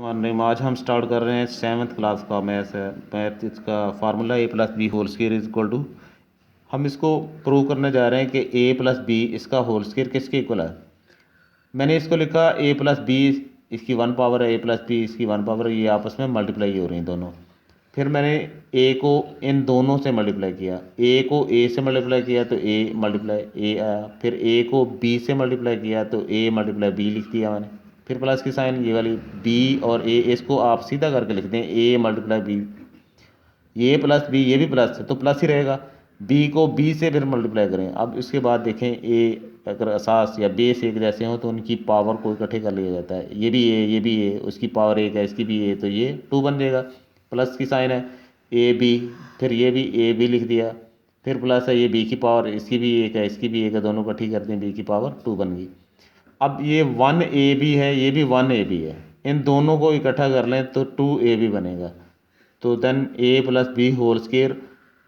Morning. आज हम start कर रहे हैं 7th क्लास का मैथ इसका formula A plus B whole square is equal to. हम इसको प्रूव करने जा रहे हैं कि ए प्लस बी इसका होल स्क्वायर किसके इक्वल है। मैंने इसको लिखा ए प्लस बी, इसकी 1 पावर है, ए प्लस बी इसकी 1 पावर है, ये आपस में मल्टीप्लाई हो रही हैं दोनों। फिर मैंने ए को इन दोनों से मल्टीप्लाई किया, ए को ए से मल्टीप्लाई किया तो ए मल्टीप्लाई ए आया, फिर ए को बी से मल्टीप्लाई किया तो ए मल्टीप्लाई बी लिख दिया मैंने। फिर प्लस की साइन ये वाली बी और ए, इसको आप सीधा करके लिख दें ए मल्टीप्लाई बी, ये प्लस बी ये भी प्लस है तो प्लस ही रहेगा। बी को बी से फिर मल्टीप्लाई करें। अब इसके बाद देखें ए अगर असास या बेस एक जैसे हो तो उनकी पावर को इकट्ठे कर लिया जाता है। ये भी ए ये भी ए, उसकी पावर एक है इसकी भी ए, तो ये 2 बन जाएगा। प्लस की साइन है ए बी, फिर ये भी ए बी लिख दिया, फिर प्लस है ये बी की पावर इसकी भी एक है इसकी भी एक है, दोनों इकट्ठी करते हैं बी की पावर 2 बन गई। अब ये 1 ए बी है ये भी 1 ए बी है, इन दोनों को इकट्ठा कर लें तो 2 ए बी बनेगा। तो then A plus B whole square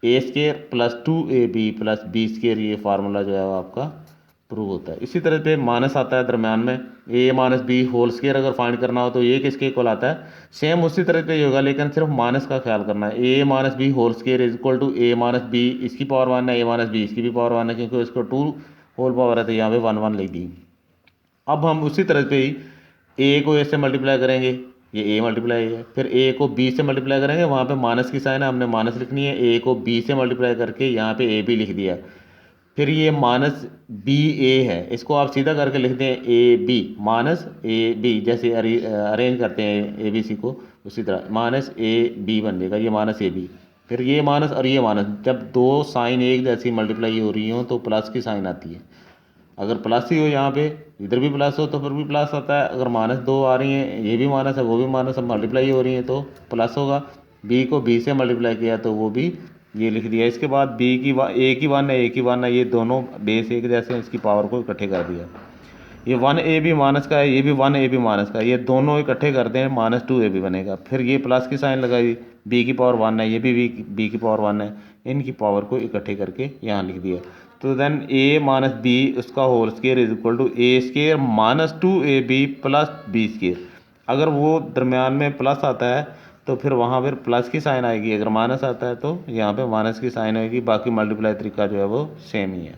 A square plus 2 A B plus B square, ये फार्मूला जो है वो आपका प्रूव होता है। इसी तरह पे माइनस आता है दरम्यान में, ए माइनस बी होल स्क्वायर अगर फाइंड करना हो तो ये किसके इक्वल आता है, सेम उसी तरह पे ही होगा लेकिन सिर्फ माइनस का ख्याल करना है। A minus B whole square is equal to A minus B इसकी पावर 1 है, ए माइनस बी इसकी भी पावर 1 है, क्योंकि इसको 2 होल पावर है तो यहाँ पे 1 1 लिख दी। अब हम उसी तरह पे ही ए को ए से मल्टीप्लाई करेंगे, ये ए मल्टीप्लाई है, फिर ए को बी से मल्टीप्लाई करेंगे, वहाँ पे माइनस की साइन है हमने माइनस लिखनी है, ए को बी से मल्टीप्लाई करके यहाँ पे ए बी लिख दिया। फिर ये माइनस बी ए है, इसको आप सीधा करके लिख दें A B minus A B, जैसे अरेंज करते हैं ए बी सी को उसी तरह माइनस ए बी बन जाएगा, ये माइनस ए बी। फिर ये माइनस और ये माइनस, जब दो साइन एक जैसी मल्टीप्लाई हो रही हो तो प्लस की साइन आती है। अगर प्लस ही हो यहाँ पे इधर भी प्लस हो तो फिर भी प्लस आता है, अगर माइनस 2 आ रही हैं ये भी माइनस है वो भी माइनस, अब मल्टीप्लाई हो रही है तो प्लस होगा। बी को बी से मल्टीप्लाई किया तो वो भी ये लिख दिया। इसके बाद बी की ए की 1 है ए की 1 है, ये दोनों बेस एक जैसे हैं, इसकी पावर को इकट्ठे कर दिया। ये 1 ए बी माइनस का है, ये भी 1 ए बी माइनस का है, ये दोनों इकट्ठे करते हैं माइनस 2 ए बी बनेगा। फिर ये प्लस की साइन लगाई, बी की पावर 1 है ये भी बी की पावर 1 है, इनकी पावर को इकट्ठे करके यहाँ लिख दिया। तो देन ए माइनस बी उसका whole square is equal to A square minus 2 A B plus B square. अगर वो दरम्यान में प्लस आता है तो फिर वहाँ पर प्लस की साइन आएगी, अगर माइनस आता है तो यहाँ पे माइनस की साइन आएगी, बाकी मल्टीप्लाई तरीका जो है वो सेम ही है।